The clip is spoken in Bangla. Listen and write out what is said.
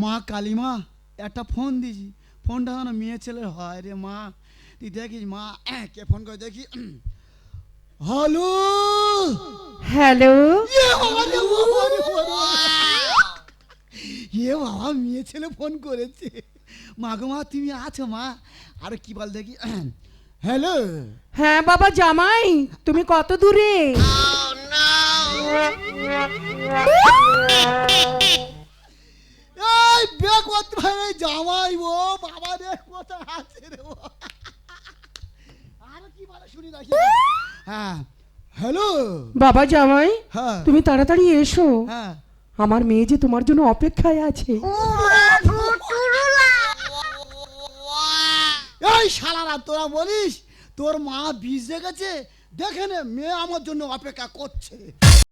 মা কালিমা একটা ফোন দিছি, ফোনটা যেন মেয়ে ছেলের হয় রে মা। তুই দেখিস মা, কে ফোন করে দেখি। হ্যালো হ্যালো, এ বাবা মেয়ে ছেলে ফোন করেছে। মা গো মা তুমি আছো মা? আরে কি বল দেখি। হ্যালো হ্যাঁ বাবা জামাই, তুমি কত দূরে? এই বে করতে পারে জামাই, ও বাবা রে কোথায় আছে রে ও? আরে কি বলে শুনি দেখি। হ্যাঁ হ্যালো বাবা জামাই, হ্যাঁ তুমি তাড়াতাড়ি এসো, হ্যাঁ। আমার মেয়ে যে তোমার জন্য অপেক্ষায় আছে। এই শালারা তোরা বলিস তোর মা বীজ রেখেছে, দেখে নে মেয়ে আমার জন্য অপেক্ষা করছে।